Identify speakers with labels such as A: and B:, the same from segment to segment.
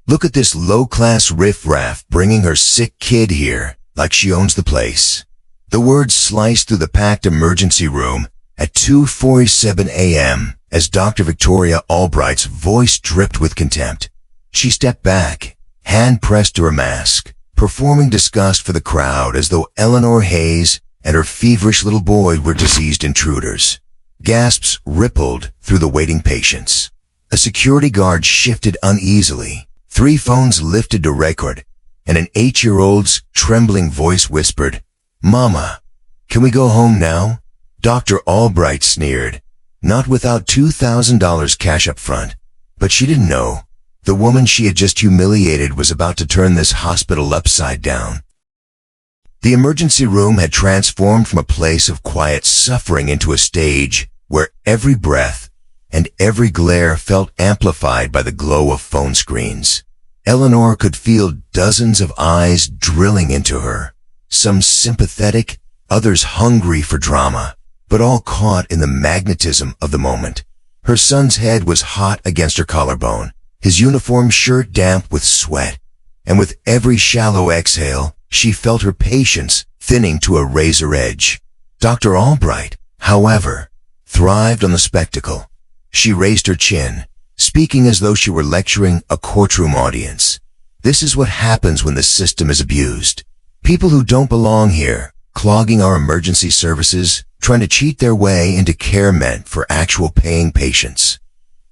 A: Look at this low-class riffraff bringing her sick kid here, like she owns the place. The words sliced through the packed emergency room at 2:47 a.m. as Dr. Victoria Albright's voice dripped with contempt. She stepped back, hand pressed to her mask, performing disgust for the crowd as though Eleanor Hayes and her feverish little boy were diseased intruders. Gasps rippled through the waiting patients. A security guard shifted uneasily. 3 phones lifted to record, and an 8-year-old's trembling voice whispered, "Mama, can we go home now?" Dr. Albright sneered, not without $2,000 cash up front. But she didn't know. The woman she had just humiliated was about to turn this hospital upside down. The emergency room had transformed from a place of quiet suffering into a stage where every breath and every glare felt amplified by the glow of phone screens. Eleanor could feel dozens of eyes drilling into her, some sympathetic, others hungry for drama, but all caught in the magnetism of the moment. Her son's head was hot against her collarbone, his uniform shirt damp with sweat, and with every shallow exhale, she felt her patience thinning to a razor edge. Dr. Albright, however, thrived on the spectacle. She raised her chin, speaking as though she were lecturing a courtroom audience. This is what happens when the system is abused. People who don't belong here, clogging our emergency services, trying to cheat their way into care meant for actual paying patients.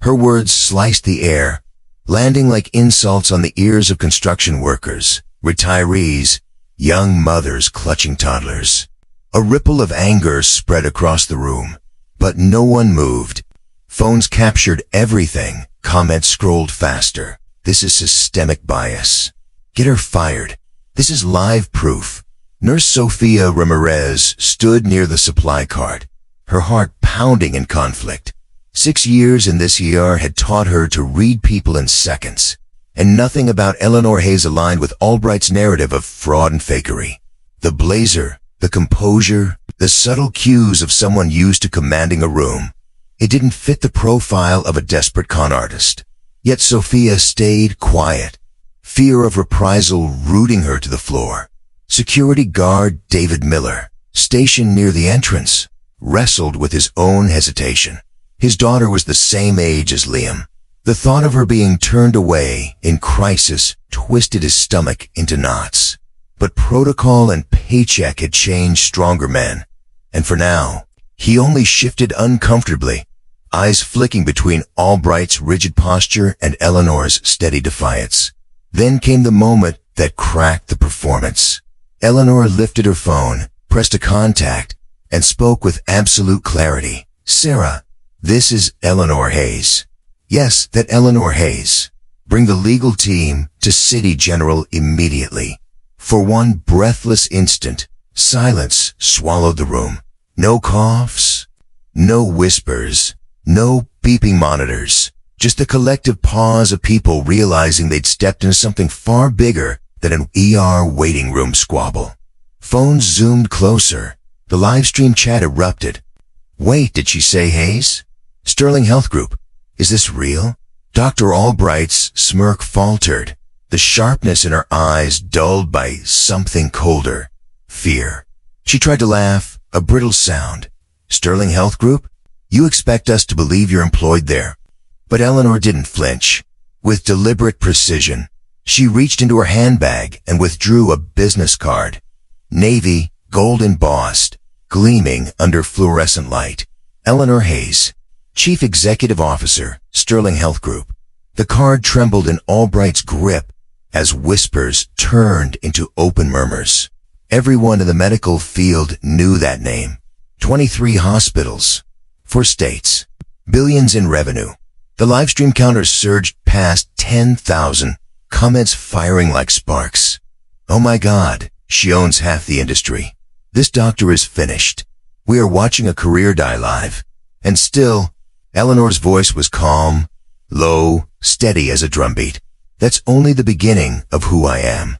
A: Her words sliced the air, landing like insults on the ears of construction workers, retirees, young mothers clutching toddlers. A ripple of anger spread across the room, but no one moved. Phones captured everything. Comments scrolled faster. "This is systemic bias. Get her fired. This is live proof." Nurse Sophia Ramirez stood near the supply cart, her heart pounding in conflict. 6 years in this ER had taught her to read people in seconds, and nothing about Eleanor Hayes aligned with Albright's narrative of fraud and fakery. The blazer, the composure, the subtle cues of someone used to commanding a room. It didn't fit the profile of a desperate con artist. Yet Sophia stayed quiet, fear of reprisal rooting her to the floor. Security guard David Miller, stationed near the entrance, wrestled with his own hesitation. His daughter was the same age as Liam. The thought of her being turned away in crisis twisted his stomach into knots. But protocol and paycheck had changed stronger men, and for now, he only shifted uncomfortably, eyes flicking between Albright's rigid posture and Eleanor's steady defiance. Then came the moment that cracked the performance. Eleanor lifted her phone, pressed a contact, and spoke with absolute clarity. "Sarah, this is Eleanor Hayes." "Yes, that Eleanor Hayes. Bring the legal team to City General immediately." For one breathless instant, silence swallowed the room. No coughs, no whispers, no beeping monitors, just a collective pause of people realizing they'd stepped into something far bigger than an ER waiting room squabble. Phones zoomed closer. The live stream chat erupted. "Wait, did she say Hayes? Sterling Health Group. Is this real?" Dr. Albright's smirk faltered, the sharpness in her eyes dulled by something colder, fear. She tried to laugh, a brittle sound. "Sterling Health Group? You expect us to believe you're employed there?" But Eleanor didn't flinch. With deliberate precision, she reached into her handbag and withdrew a business card. Navy, gold embossed, gleaming under fluorescent light. Eleanor Hayes, Chief Executive Officer, Sterling Health Group. The card trembled in Albright's grip as whispers turned into open murmurs. Everyone in the medical field knew that name. 23 hospitals, 4 states, billions in revenue. The livestream counter surged past 10,000, comments firing like sparks. "Oh my God, she owns half the industry. This doctor is finished. We are watching a career die live." And still, Eleanor's voice was calm, low, steady as a drumbeat. "That's only the beginning of who I am."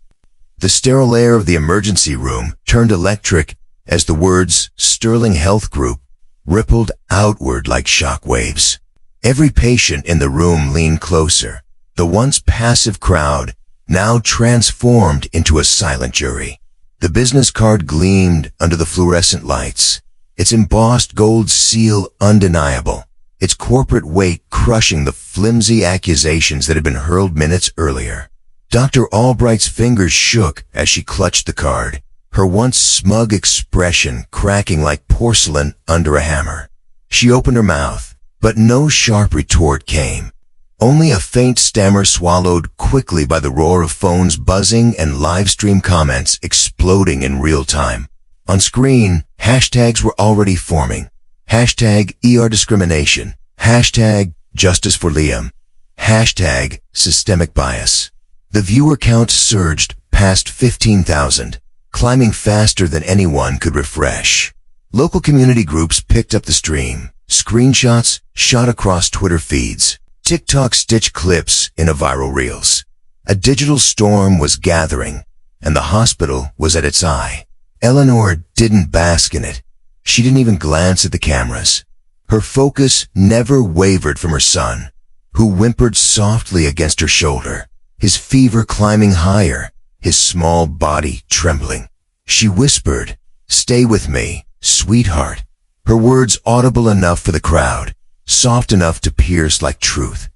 A: The sterile air of the emergency room turned electric as the words Sterling Health Group rippled outward like shock waves. Every patient in the room leaned closer, The once passive crowd now transformed into a silent jury. The business card gleamed under the fluorescent lights, its embossed gold seal undeniable, its corporate weight crushing the flimsy accusations that had been hurled minutes earlier. Dr. Albright's fingers shook as she clutched the card, her once smug expression cracking like porcelain under a hammer. She opened her mouth, but no sharp retort came. Only a faint stammer swallowed quickly by the roar of phones buzzing and live stream comments exploding in real time. On screen, hashtags were already forming. Hashtag ER discrimination. Hashtag justice for Liam. Hashtag systemic bias. The viewer count surged past 15,000, climbing faster than anyone could refresh. Local community groups picked up the stream. Screenshots shot across Twitter feeds. TikTok stitched clips into viral reels. A digital storm was gathering, and the hospital was at its eye. Eleanor didn't bask in it. She didn't even glance at the cameras. Her focus never wavered from her son, who whimpered softly against her shoulder, his fever climbing higher, his small body trembling. She whispered, "Stay with me, sweetheart." Her words audible enough for the crowd, soft enough to pierce like truth.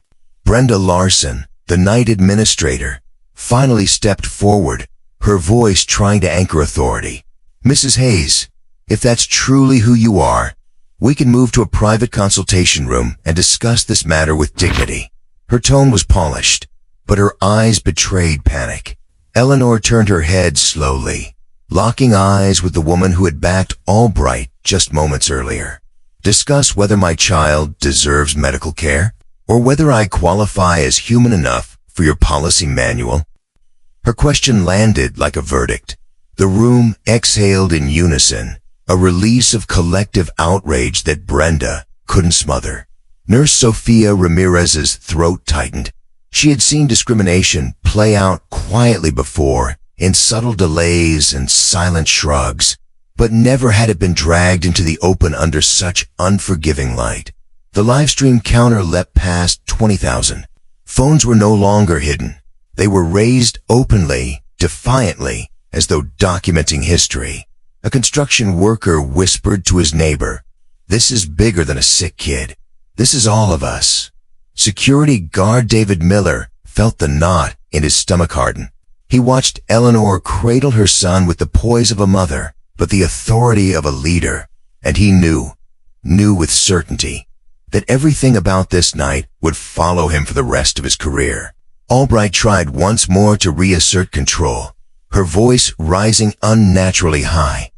A: Brenda Larson, the night administrator, finally stepped forward, her voice trying to anchor authority. "Mrs. Hayes, if that's truly who you are, we can move to a private consultation room and discuss this matter with dignity." Her tone was polished, but her eyes betrayed panic. Eleanor turned her head slowly, locking eyes with the woman who had backed Albright just moments earlier. "Discuss whether my child deserves medical care, or whether I qualify as human enough for your policy manual." Her question landed like a verdict. The room exhaled in unison, a release of collective outrage that Brenda couldn't smother. Nurse Sophia Ramirez's throat tightened. She had seen discrimination play out quietly before, in subtle delays and silent shrugs, but never had it been dragged into the open under such unforgiving light. The livestream counter leapt past 20,000. Phones were no longer hidden. They were raised openly, defiantly, as though documenting history. A construction worker whispered to his neighbor, "This is bigger than a sick kid. This is all of us." Security guard David Miller felt the knot in his stomach harden. He watched Eleanor cradle her son with the poise of a mother, but the authority of a leader, and he knew with certainty, that everything about this night would follow him for the rest of his career. Albright tried once more to reassert control, her voice rising unnaturally high.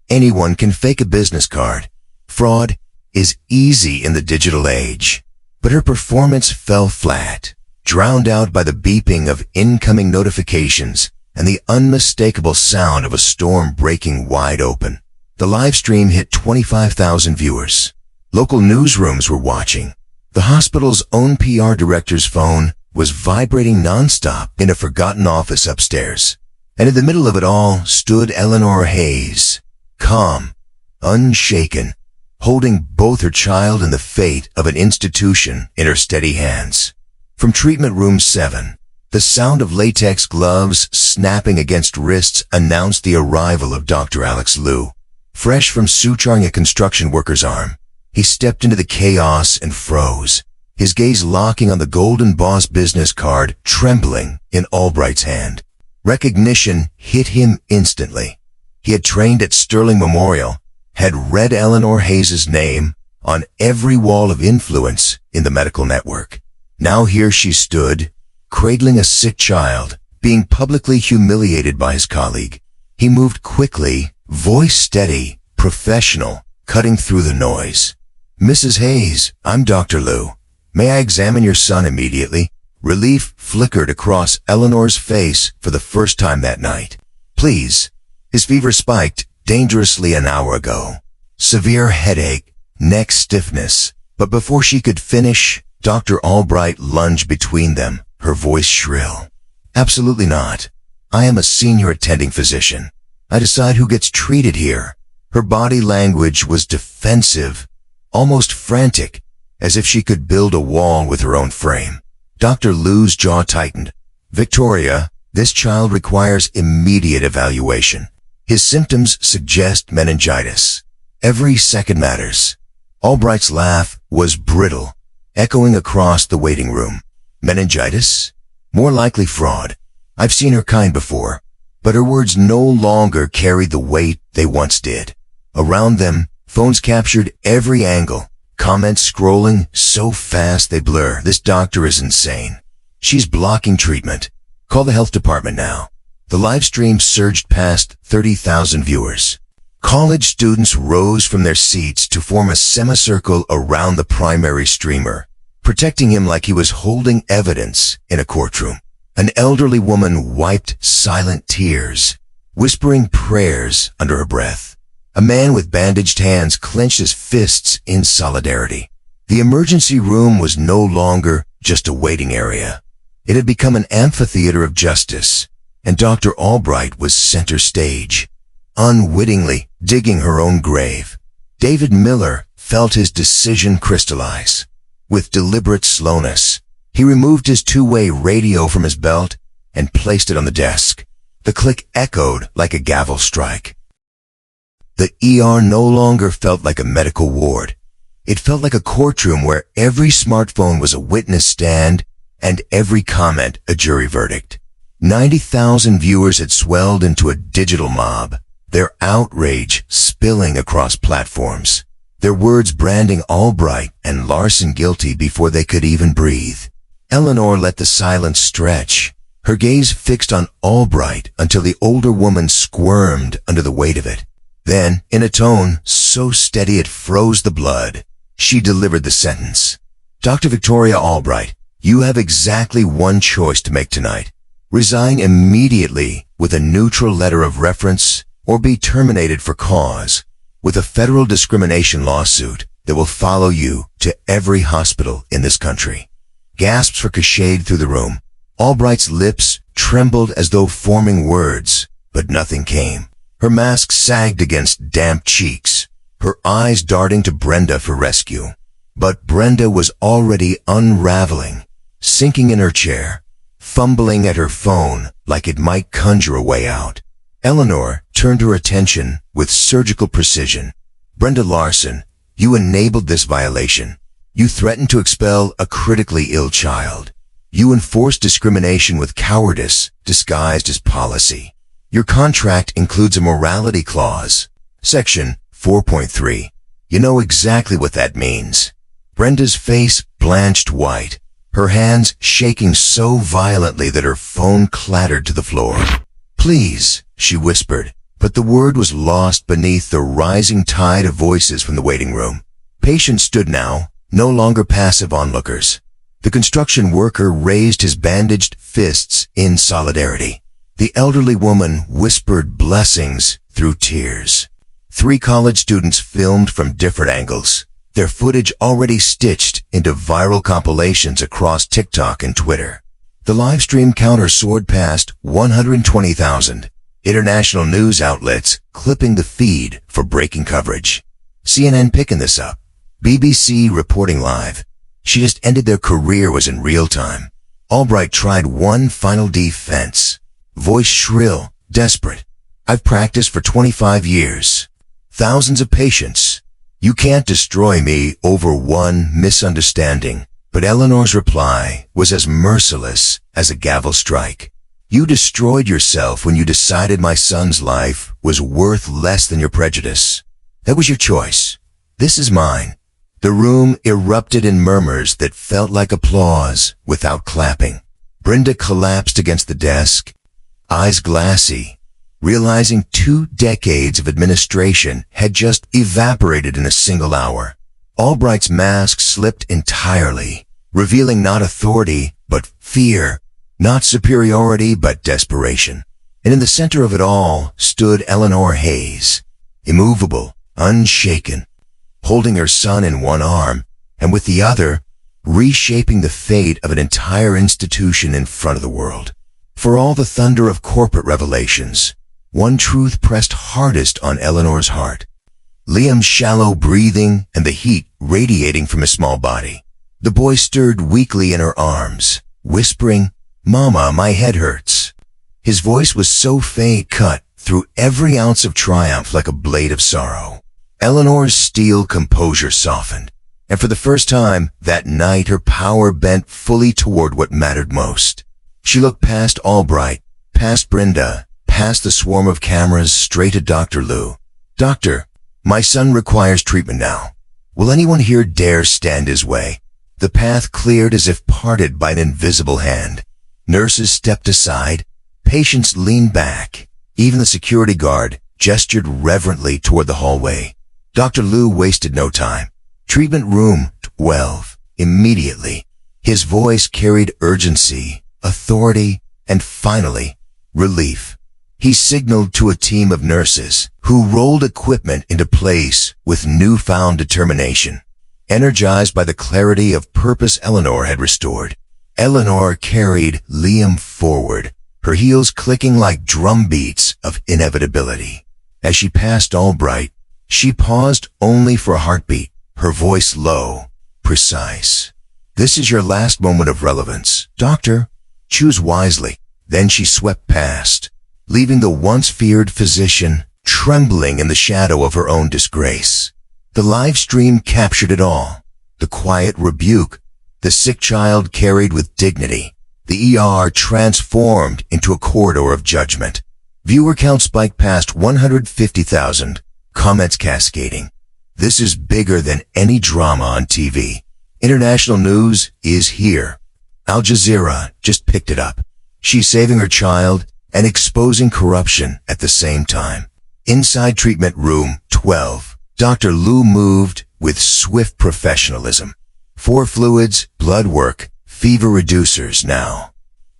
A: "Anyone can fake a business card. Fraud is easy in the digital age." But her performance fell flat, drowned out by the beeping of incoming notifications and the unmistakable sound of a storm breaking wide open. The live stream hit 25,000 viewers. Local newsrooms were watching. The hospital's own PR director's phone was vibrating nonstop in a forgotten office upstairs. And in the middle of it all stood Eleanor Hayes, calm, unshaken, holding both her child and the fate of an institution in her steady hands. From treatment room 7, the sound of latex gloves snapping against wrists announced the arrival of Dr. Alex Liu. Fresh from suturing a construction worker's arm, he stepped into the chaos and froze, his gaze locking on the golden boss business card trembling in Albright's hand. Recognition hit him instantly. He had trained at Sterling Memorial, had read Eleanor Hayes' name on every wall of influence in the medical network. Now here she stood, cradling a sick child, being publicly humiliated by his colleague. He moved quickly, voice steady, professional, cutting through the noise. "Mrs. Hayes, I'm Dr. Liu. May I examine your son immediately?" Relief flickered across Eleanor's face for the first time that night. "Please." His fever spiked dangerously an hour ago. Severe headache, neck stiffness. But before she could finish, Dr. Albright lunged between them, her voice shrill. "Absolutely not. I am a senior attending physician. I decide who gets treated here." Her body language was defensive, almost frantic, as if she could build a wall with her own frame. Dr. Lou's jaw tightened. Victoria, this child requires immediate evaluation. His symptoms suggest meningitis. Every second matters. Albright's laugh was brittle, echoing across the waiting room. Meningitis? More likely fraud. I've seen her kind before, but her words no longer carried the weight they once did. Around them, phones captured every angle, comments scrolling so fast they blur. This doctor is insane. She's blocking treatment. Call the health department now. The live stream surged past 30,000 viewers. College students rose from their seats to form a semicircle around the primary streamer, protecting him like he was holding evidence in a courtroom. An elderly woman wiped silent tears, whispering prayers under her breath. A man with bandaged hands clenched his fists in solidarity. The emergency room was no longer just a waiting area. It had become an amphitheater of justice, and Dr. Albright was center stage, unwittingly digging her own grave. David Miller felt his decision crystallize. With deliberate slowness, he removed his two-way radio from his belt and placed it on the desk. The click echoed like a gavel strike. The ER no longer felt like a medical ward. It felt like a courtroom where every smartphone was a witness stand and every comment a jury verdict. 90,000 viewers had swelled into a digital mob, their outrage spilling across platforms, their words branding Albright and Larson guilty before they could even breathe. Eleanor let the silence stretch, her gaze fixed on Albright until the older woman squirmed under the weight of it. Then, in a tone so steady it froze the blood, she delivered the sentence. Dr. Victoria Albright, you have exactly one choice to make tonight. Resign immediately with a neutral letter of reference or be terminated for cause with a federal discrimination lawsuit that will follow you to every hospital in this country. Gasps ricocheted through the room. Albright's lips trembled as though forming words, but nothing came. Her mask sagged against damp cheeks, her eyes darting to Brenda for rescue. But Brenda was already unraveling, sinking in her chair, fumbling at her phone like it might conjure a way out. Eleanor turned her attention with surgical precision. Brenda Larson, you enabled this violation. You threatened to expel a critically ill child. You enforced discrimination with cowardice disguised as policy. Your contract includes a morality clause. Section 4.3. You know exactly what that means. Brenda's face blanched white, her hands shaking so violently that her phone clattered to the floor. Please, she whispered, but the word was lost beneath the rising tide of voices from the waiting room. Patients stood now, no longer passive onlookers. The construction worker raised his bandaged fists in solidarity. The elderly woman whispered blessings through tears. 3 college students filmed from different angles, their footage already stitched into viral compilations across TikTok and Twitter. The live stream counter soared past 120,000. International news outlets clipping the feed for breaking coverage. CNN picking this up. BBC reporting live. She just ended their career was in real time. Albright tried one final defense. Voice shrill, desperate. I've practiced for 25 years. Thousands of patients. You can't destroy me over one misunderstanding. But Eleanor's reply was as merciless as a gavel strike. You destroyed yourself when you decided my son's life was worth less than your prejudice. That was your choice. This is mine. The room erupted in murmurs that felt like applause without clapping. Brenda collapsed against the desk, eyes glassy, realizing 2 decades of administration had just evaporated in a single hour. Albright's mask slipped entirely, revealing not authority, but fear, not superiority, but desperation. And in the center of it all stood Eleanor Hayes, immovable, unshaken, holding her son in one arm, and with the other, reshaping the fate of an entire institution in front of the world. For all the thunder of corporate revelations, one truth pressed hardest on Eleanor's heart. Liam's shallow breathing and the heat radiating from his small body. The boy stirred weakly in her arms, whispering, "Mama, my head hurts." His voice was so faint, cut through every ounce of triumph like a blade of sorrow. Eleanor's steel composure softened, and for the first time that night her power bent fully toward what mattered most. She looked past Albright, past Brenda, past the swarm of cameras, straight at Dr. Lou. "Doctor, my son requires treatment now. Will anyone here dare stand his way?" The path cleared as if parted by an invisible hand. Nurses stepped aside. Patients leaned back. Even the security guard gestured reverently toward the hallway. Dr. Lou wasted no time. "Treatment room 12, immediately." His voice carried urgency, authority, and finally, relief. He signaled to a team of nurses who rolled equipment into place with newfound determination. Energized by the clarity of purpose Eleanor had restored, Eleanor carried Liam forward, her heels clicking like drum beats of inevitability. As she passed Albright, she paused only for a heartbeat, her voice low, precise. "This is your last moment of relevance, Doctor. Choose wisely." Then she swept past, leaving the once feared physician trembling in the shadow of her own disgrace. The live stream captured it all. The quiet rebuke, the sick child carried with dignity, the ER transformed into a corridor of judgment. Viewer count spiked past 150,000, comments cascading. "This is bigger than any drama on TV. International news is here." Al Jazeera just picked it up. She's saving her child and exposing corruption at the same time. Inside treatment room 12, Dr. Lou moved with swift professionalism. 4 fluids, blood work, fever reducers now.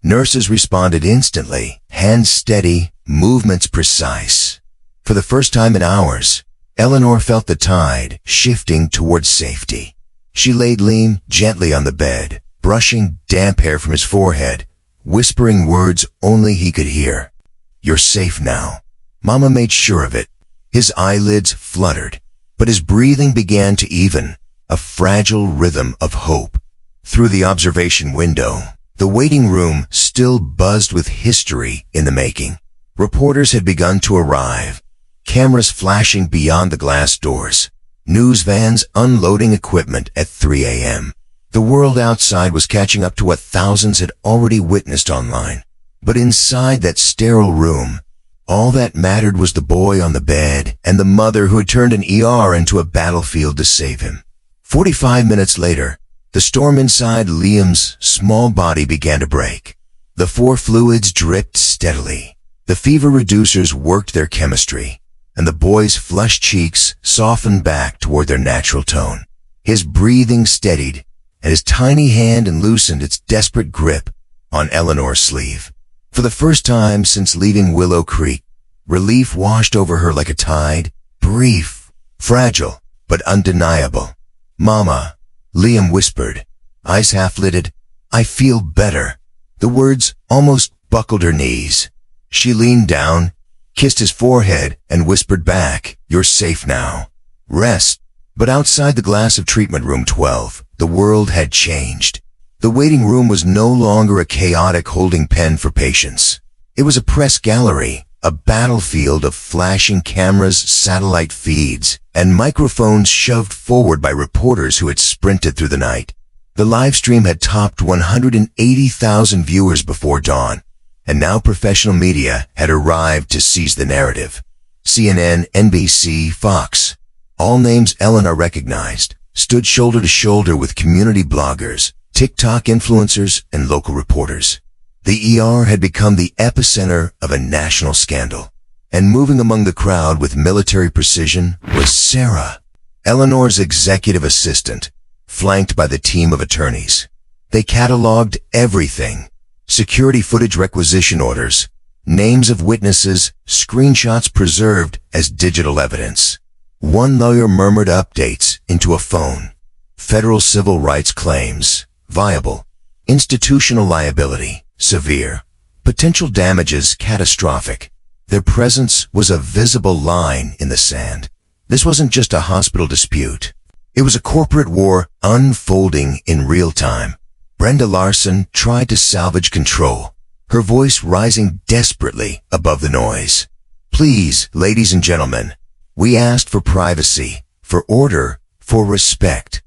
A: Nurses responded instantly, hands steady, movements precise. For the first time in hours, Eleanor felt the tide shifting towards safety. She laid Liam gently on the bed, brushing damp hair from his forehead, whispering words only he could hear. "You're safe now." Mama made sure of it. His eyelids fluttered, but his breathing began to even, a fragile rhythm of hope. Through the observation window, the waiting room still buzzed with history in the making. Reporters had begun to arrive, cameras flashing beyond the glass doors, news vans unloading equipment at 3 a.m. The world outside was catching up to what thousands had already witnessed online. But inside that sterile room, all that mattered was the boy on the bed and the mother who had turned an ER into a battlefield to save him. 45 minutes later, the storm inside Liam's small body began to break. The 4 fluids dripped steadily. The fever reducers worked their chemistry, and the boy's flushed cheeks softened back toward their natural tone. His breathing steadied, and his tiny hand loosened its desperate grip on Eleanor's sleeve. For the first time since leaving Willow Creek, relief washed over her like a tide, brief, fragile, but undeniable. "Mama," Liam whispered, eyes half-lidded, "I feel better." The words almost buckled her knees. She leaned down, kissed his forehead, and whispered back, "You're safe now. Rest." But outside the glass of treatment room 12, the world had changed. The waiting room was no longer a chaotic holding pen for patients. It was a press gallery, a battlefield of flashing cameras, satellite feeds, and microphones shoved forward by reporters who had sprinted through the night. The live stream had topped 180,000 viewers before dawn, and now professional media had arrived to seize the narrative. CNN, NBC, Fox, all names Eleanor recognized, stood shoulder to shoulder with community bloggers, TikTok influencers, and local reporters. The ER had become the epicenter of a national scandal, and moving among the crowd with military precision was Sarah, Eleanor's executive assistant, flanked by the team of attorneys. They cataloged everything: security footage requisition orders, names of witnesses, screenshots preserved as digital evidence. One lawyer murmured updates into a phone. Federal civil rights claims, viable. Institutional liability, severe. Potential damages, catastrophic. Their presence was a visible line in the sand. This wasn't just a hospital dispute. It was a corporate war unfolding in real time. Brenda Larson tried to salvage control, her voice rising desperately above the noise. Please, ladies and gentlemen, we asked for privacy, for order, for respect.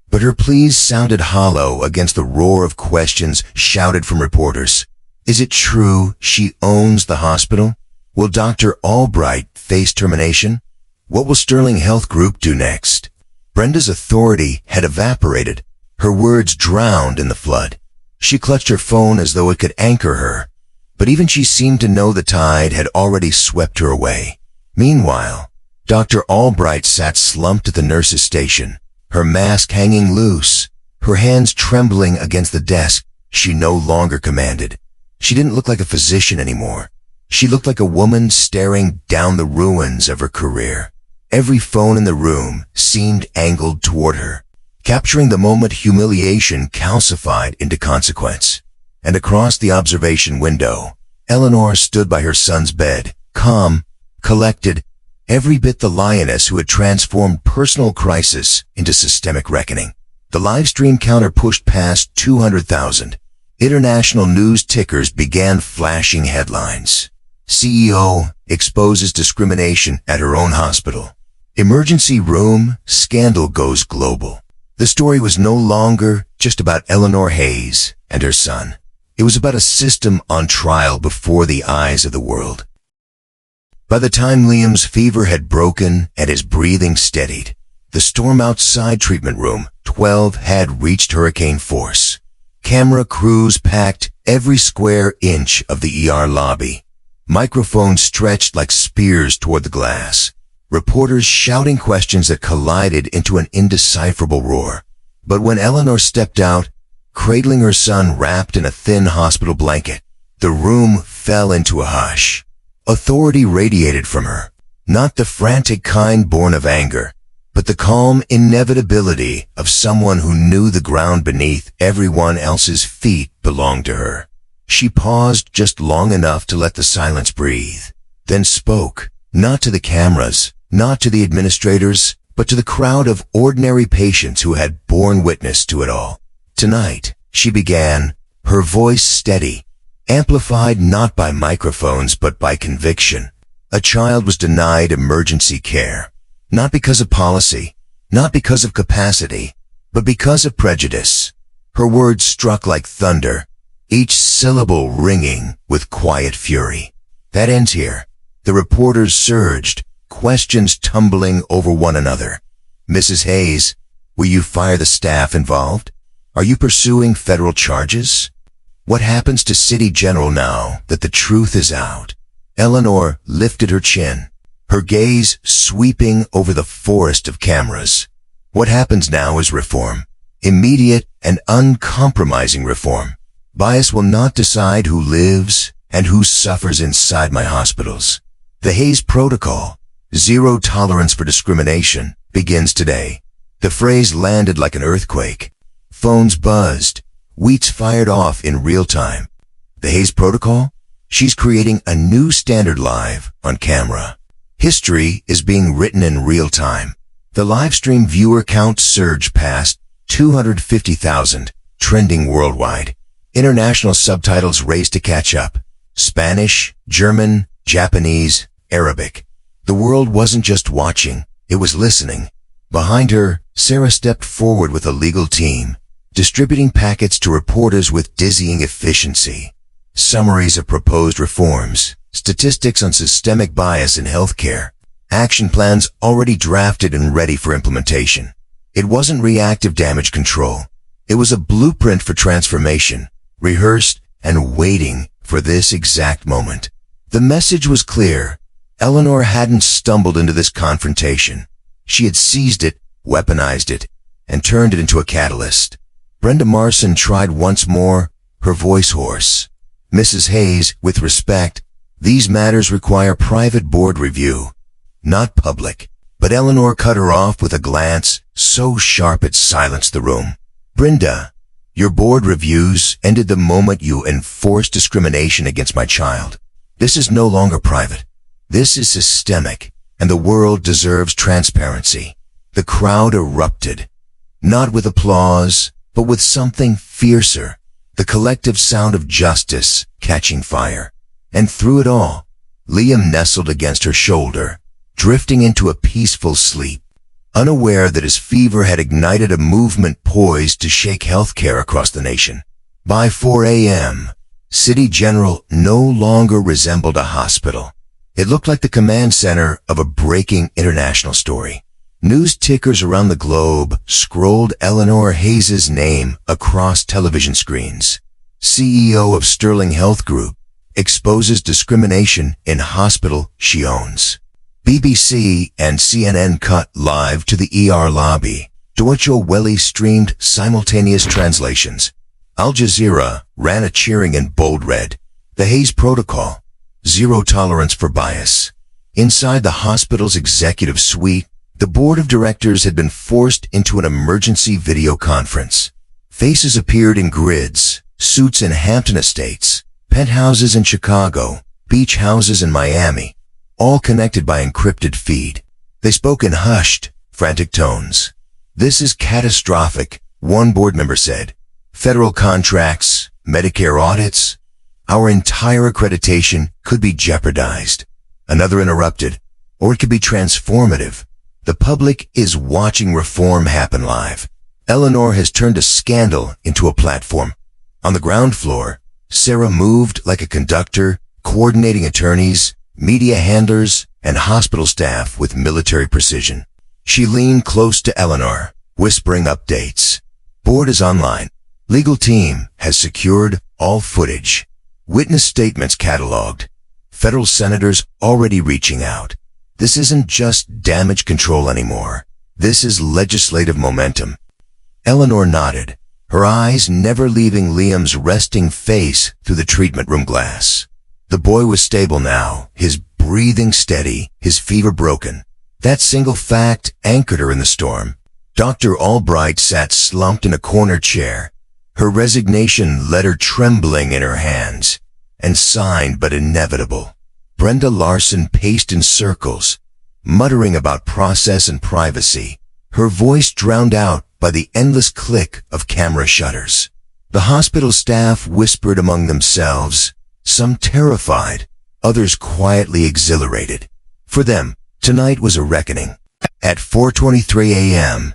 A: But her pleas sounded hollow against the roar of questions shouted from reporters. Is it true she owns the hospital? Will Dr. Albright face termination? What will Sterling Health Group do next? Brenda's authority had evaporated, her words drowned in the flood. She clutched her phone as though it could anchor her, but even she seemed to know the tide had already swept her away. Meanwhile, Dr. Albright sat slumped at the nurse's station, her mask hanging loose, her hands trembling against the desk she no longer commanded. She didn't look like a physician anymore. She looked like a woman staring down the ruins of her career. Every phone in the room seemed angled toward her, capturing the moment humiliation calcified into consequence. And across the observation window, Eleanor stood by her son's bed, calm, collected, every bit the lioness who had transformed personal crisis into systemic reckoning. The live stream counter pushed past 200,000. International news tickers began flashing headlines. CEO exposes discrimination at her own hospital. Emergency room, scandal goes global. The story was no longer just about Eleanor Hayes and her son. It was about a system on trial before the eyes of the world. By the time Liam's fever had broken and his breathing steadied, the storm outside treatment room 12 had reached hurricane force. Camera crews packed every square inch of the ER lobby. Microphones stretched like spears toward the glass. Reporters shouting questions that collided into an indecipherable roar. But when Eleanor stepped out, cradling her son wrapped in a thin hospital blanket, the room fell into a hush. Authority radiated from her, not the frantic kind born of anger, but the calm inevitability of someone who knew the ground beneath everyone else's feet belonged to her. She paused just long enough to let the silence breathe, then spoke, not to the cameras, not to the administrators, but to the crowd of ordinary patients who had borne witness to it all. Tonight, she began, her voice steady, amplified not by microphones but by conviction. A child was denied emergency care, not because of policy, not because of capacity, but because of prejudice. Her words struck like thunder, each syllable ringing with quiet fury. That ends here. The reporters surged, questions tumbling over one another. Mrs. Hayes, will you fire the staff involved? Are you pursuing federal charges? What happens to City General now that the truth is out? Eleanor lifted her chin, her gaze sweeping over the forest of cameras. What happens now is reform. Immediate and uncompromising reform. Bias will not decide who lives and who suffers inside my hospitals. The Hayes Protocol, zero tolerance for discrimination, begins today. The phrase landed like an earthquake. Phones buzzed. Tweets fired off in real time. The Hayes Protocol? She's creating a new standard live on camera. History is being written in real time. The live stream viewer count surged past 250,000, trending worldwide. International subtitles raced to catch up. Spanish, German, Japanese, Arabic. The world wasn't just watching, it was listening. Behind her, Sarah stepped forward with a legal team, distributing packets to reporters with dizzying efficiency. Summaries of proposed reforms, statistics on systemic bias in healthcare, action plans already drafted and ready for implementation. It wasn't reactive damage control. It was a blueprint for transformation, rehearsed and waiting for this exact moment. The message was clear. Eleanor hadn't stumbled into this confrontation. She had seized it, weaponized it, and turned it into a catalyst. Brenda Marson tried once more, her voice hoarse. Mrs. Hayes, with respect, these matters require private board review, not public. But Eleanor cut her off with a glance so sharp it silenced the room. Brenda, your board reviews ended the moment you enforced discrimination against my child. This is no longer private. This is systemic, and the world deserves transparency. The crowd erupted, not with applause, but with something fiercer, the collective sound of justice catching fire. And through it all, Liam nestled against her shoulder, drifting into a peaceful sleep, unaware that his fever had ignited a movement poised to shake healthcare across the nation. By 4 a.m., City General no longer resembled a hospital. It looked like the command center of a breaking international story. News tickers around the globe scrolled Eleanor Hayes' name across television screens. CEO of Sterling Health Group exposes discrimination in hospital she owns. BBC and CNN cut live to the ER lobby. Deutsche Welle streamed simultaneous translations. Al Jazeera ran a cheering in bold red. The Hayes Protocol, zero tolerance for bias. Inside the hospital's executive suite, the board of directors had been forced into an emergency video conference. Faces appeared in grids, suits in Hampton Estates, penthouses in Chicago, beach houses in Miami, all connected by encrypted feed. They spoke in hushed, frantic tones. "This is catastrophic," one board member said. "Federal contracts, Medicare audits, our entire accreditation could be jeopardized." Another interrupted, "Or it could be transformative. The public is watching reform happen live." Eleanor has turned a scandal into a platform. On the ground floor, Sarah moved like a conductor, coordinating attorneys, media handlers, and hospital staff with military precision. She leaned close to Eleanor, whispering updates. "Board is online. Legal team has secured all footage. Witness statements cataloged. Federal senators already reaching out. This isn't just damage control anymore. This is legislative momentum." Eleanor nodded, her eyes never leaving Liam's resting face through the treatment room glass. The boy was stable now, his breathing steady, his fever broken. That single fact anchored her in the storm. Dr. Albright sat slumped in a corner chair, her resignation letter trembling in her hands, and signed but inevitable. Brenda Larson paced in circles, muttering about process and privacy, her voice drowned out by the endless click of camera shutters. The hospital staff whispered among themselves, some terrified, others quietly exhilarated. For them, tonight was a reckoning. At 4:23 a.m.,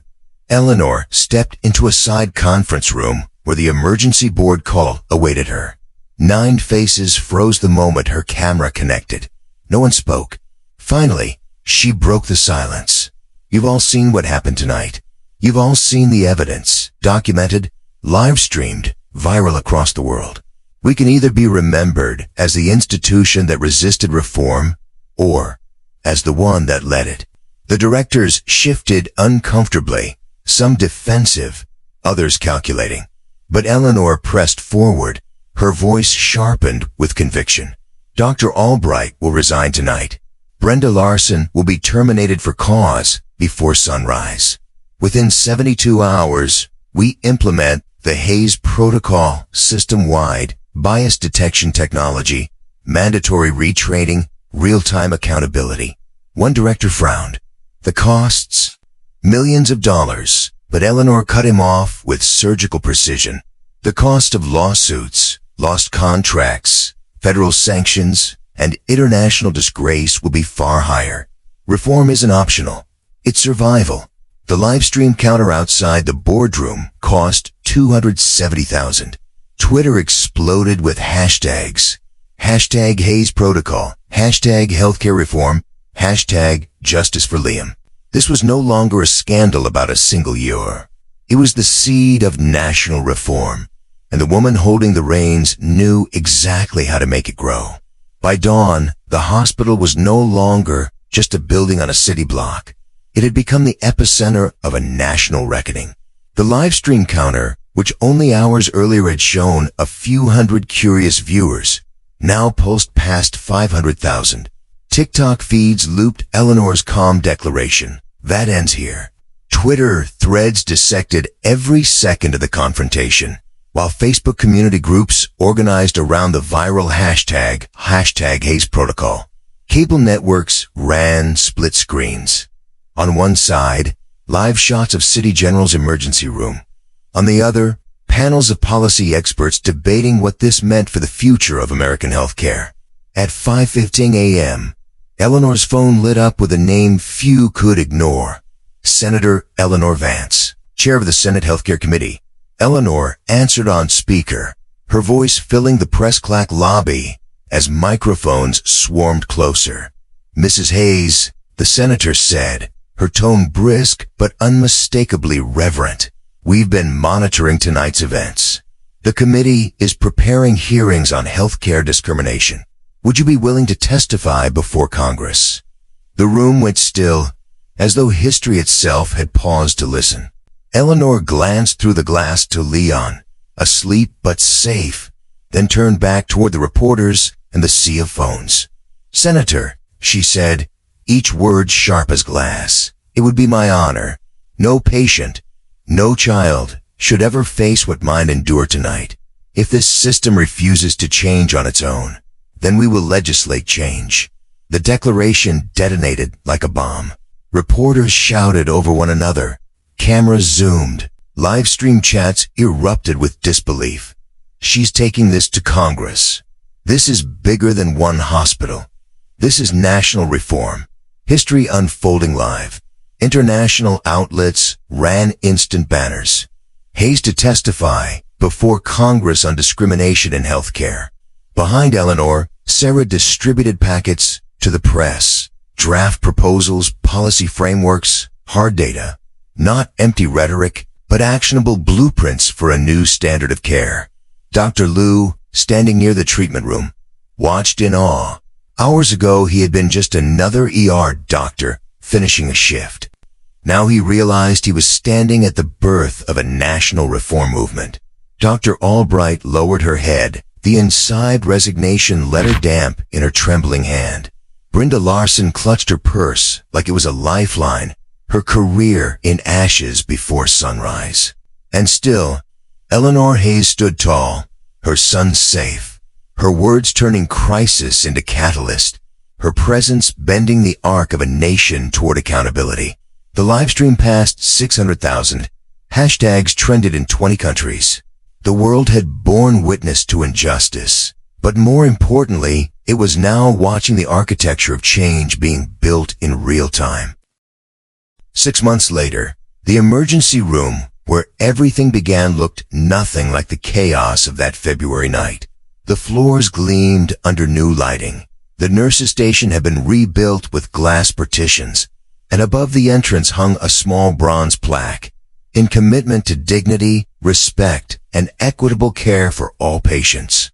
A: Eleanor stepped into a side conference room where the emergency board call awaited her. 9 faces froze the moment her camera connected. No one spoke. Finally, she broke the silence. "You've all seen what happened tonight. You've all seen the evidence, documented, live-streamed, viral across the world. We can either be remembered as the institution that resisted reform, or as the one that led it." The directors shifted uncomfortably, some defensive, others calculating. But Eleanor pressed forward, her voice sharpened with conviction. "Dr. Albright will resign tonight. Brenda Larson will be terminated for cause before sunrise. Within 72 hours, we implement the Hayes Protocol system-wide bias detection technology, mandatory retraining, real-time accountability." One director frowned. "The costs? Millions of dollars." But Eleanor cut him off with surgical precision. "The cost of lawsuits, lost contracts, federal sanctions, and international disgrace will be far higher. Reform isn't optional. It's survival." The live stream counter outside the boardroom cost $270,000. Twitter exploded with hashtags. Hashtag Hayes Protocol, hashtag healthcare reform, hashtag justice for Liam. This was no longer a scandal about a single year. It was the seed of national reform, and the woman holding the reins knew exactly how to make it grow. By dawn, the hospital was no longer just a building on a city block. It had become the epicenter of a national reckoning. The live stream counter, which only hours earlier had shown a few hundred curious viewers, now pulsed past 500,000. TikTok feeds looped Eleanor's calm declaration. "That ends here." Twitter threads dissected every second of the confrontation, while Facebook community groups organized around the viral hashtag Hayes Protocol. Cable networks ran split screens. On one side, live shots of City General's emergency room. On the other, panels of policy experts debating what this meant for the future of American healthcare. At 5:15 a.m., Eleanor's phone lit up with a name few could ignore. Senator Eleanor Vance, chair of the Senate Healthcare Committee. Eleanor answered on speaker, her voice filling the press clack lobby as microphones swarmed closer. "Mrs. Hayes," the senator said, her tone brisk but unmistakably reverent, "we've been monitoring tonight's events. The committee is preparing hearings on healthcare discrimination. Would you be willing to testify before Congress?" The room went still, as though history itself had paused to listen. Eleanor glanced through the glass to Leon, asleep but safe, then turned back toward the reporters and the sea of phones. "Senator," she said, each word sharp as glass, "it would be my honor. No patient, no child should ever face what mine endure tonight. If this system refuses to change on its own, then we will legislate change." The declaration detonated like a bomb. Reporters shouted over one another. Cameras zoomed. Live stream chats erupted with disbelief. "She's taking this to Congress. This is bigger than one hospital. This is national reform. History unfolding live." International outlets ran instant banners. "Hayes to testify before Congress on discrimination in healthcare." Behind Eleanor, Sarah distributed packets to the press. Draft proposals, policy frameworks, hard data. Not empty rhetoric, but actionable blueprints for a new standard of care. Dr. Liu, standing near the treatment room, watched in awe. Hours ago, he had been just another ER doctor finishing a shift. Now he realized he was standing at the birth of a national reform movement. Dr. Albright lowered her head. The inside resignation let her damp in her trembling hand. Brenda Larson clutched her purse like it was a lifeline, her career in ashes before sunrise. And still, Eleanor Hayes stood tall, her son safe, her words turning crisis into catalyst, her presence bending the arc of a nation toward accountability. The livestream passed 600,000. Hashtags trended in 20 countries. The world had borne witness to injustice, but more importantly, it was now watching the architecture of change being built in real time. 6 months later, the emergency room where everything began looked nothing like the chaos of that February night. The floors gleamed under new lighting. The nurses' station had been rebuilt with glass partitions, and above the entrance hung a small bronze plaque, "In commitment to dignity, respect, and equitable care for all patients."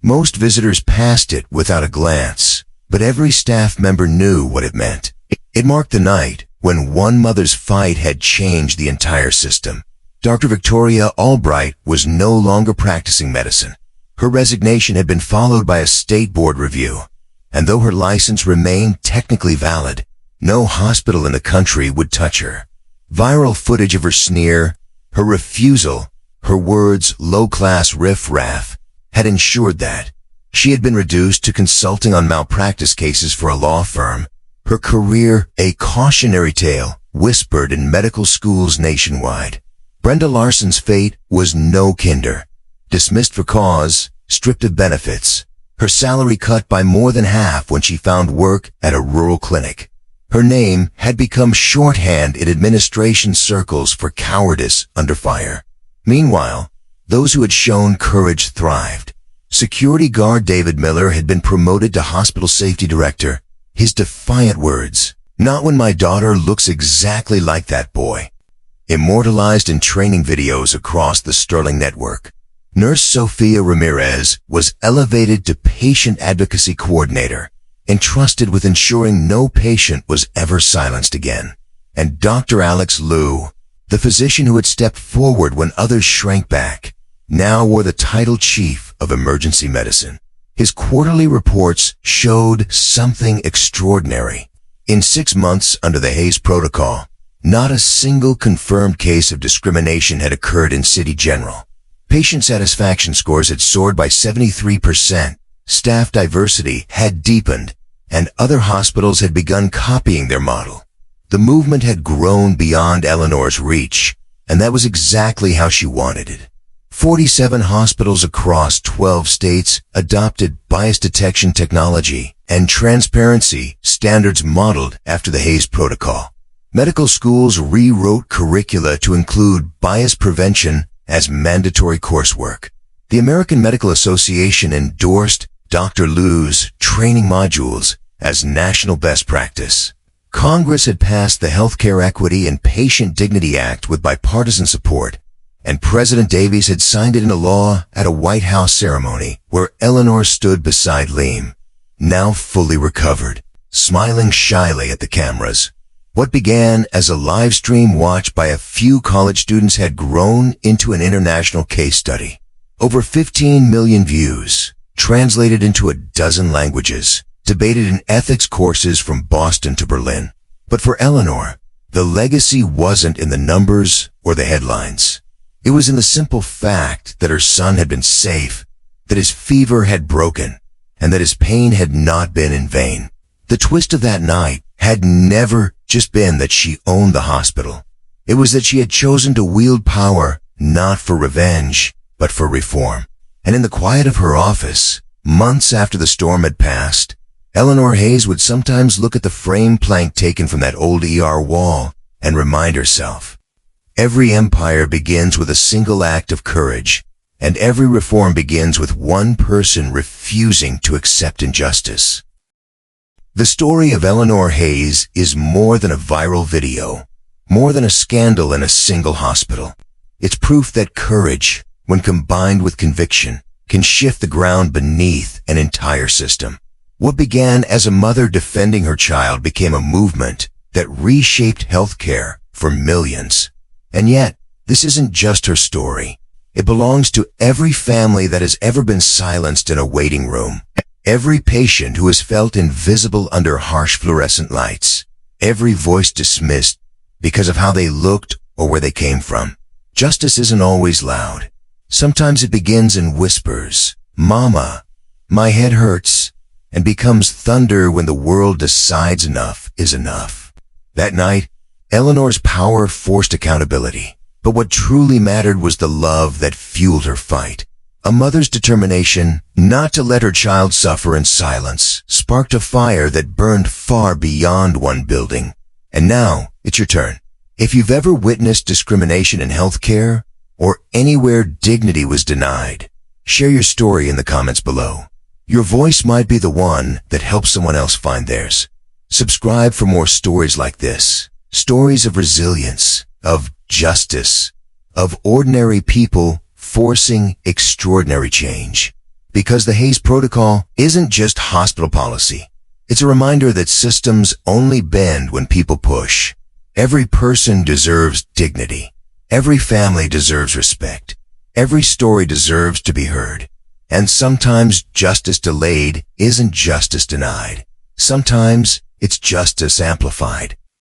A: Most visitors passed it without a glance, but every staff member knew what it meant. It marked the night when one mother's fight had changed the entire system. Dr. Victoria Albright was no longer practicing medicine. Her resignation had been followed by a state board review, and though her license remained technically valid, no hospital in the country would touch her. Viral footage of her sneer, her refusal, her words, "low-class riff-raff," had ensured that. She had been reduced to consulting on malpractice cases for a law firm, her career a cautionary tale whispered in medical schools nationwide. Brenda Larson's fate was no kinder. Dismissed for cause, stripped of benefits, her salary cut by more than half when she found work at a rural clinic. Her name had become shorthand in administration circles for cowardice under fire. Meanwhile, those who had shown courage thrived. Security guard David Miller had been promoted to hospital safety director. His defiant words, "Not when my daughter looks exactly like that boy," immortalized in training videos across the Sterling network. Nurse Sophia Ramirez was elevated to patient advocacy coordinator, entrusted with ensuring no patient was ever silenced again. And Dr. Alex Liu, the physician who had stepped forward when others shrank back, now wore the title chief of emergency medicine. His quarterly reports showed something extraordinary. In 6 months under the Hayes Protocol, not a single confirmed case of discrimination had occurred in City General. Patient satisfaction scores had soared by 73%, staff diversity had deepened, and other hospitals had begun copying their model. The movement had grown beyond Eleanor's reach, and that was exactly how she wanted it. 47 hospitals across 12 states adopted bias detection technology and transparency standards modeled after the Hayes Protocol. Medical schools rewrote curricula to include bias prevention as mandatory coursework. The American Medical Association endorsed Dr. Liu's training modules as national best practice. Congress had passed the Healthcare Equity and Patient Dignity Act with bipartisan support, and President Davies had signed it into law at a White House ceremony where Eleanor stood beside Liam, now fully recovered, smiling shyly at the cameras. What began as a live stream watched by a few college students had grown into an international case study. Over 15 million views, translated into a dozen languages, debated in ethics courses from Boston to Berlin. But for Eleanor, the legacy wasn't in the numbers or the headlines. It was in the simple fact that her son had been safe, that his fever had broken, and that his pain had not been in vain. The twist of that night had never just been that she owned the hospital. It was that she had chosen to wield power not for revenge, but for reform. And in the quiet of her office, months after the storm had passed, Eleanor Hayes would sometimes look at the frame plank taken from that old ER wall and remind herself, every empire begins with a single act of courage, and every reform begins with one person refusing to accept injustice. The story of Eleanor Hayes is more than a viral video, more than a scandal in a single hospital. It's proof that courage, when combined with conviction, can shift the ground beneath an entire system. What began as a mother defending her child became a movement that reshaped healthcare for millions. And yet, this isn't just her story. It belongs to every family that has ever been silenced in a waiting room. Every patient who has felt invisible under harsh fluorescent lights. Every voice dismissed because of how they looked or where they came from. Justice isn't always loud. Sometimes it begins in whispers. Mama, my head hurts, and becomes thunder when the world decides enough is enough. That night, Eleanor's power forced accountability. But what truly mattered was the love that fueled her fight. A mother's determination not to let her child suffer in silence sparked a fire that burned far beyond one building. And now, it's your turn. If you've ever witnessed discrimination in healthcare, or anywhere dignity was denied, share your story in the comments below. Your voice might be the one that helps someone else find theirs. Subscribe for more stories like this. Stories of resilience, of justice, of ordinary people forcing extraordinary change. Because the Hayes Protocol isn't just hospital policy. It's a reminder that systems only bend when people push. Every person deserves dignity. Every family deserves respect. Every story deserves to be heard. And sometimes justice delayed isn't justice denied. Sometimes it's justice amplified.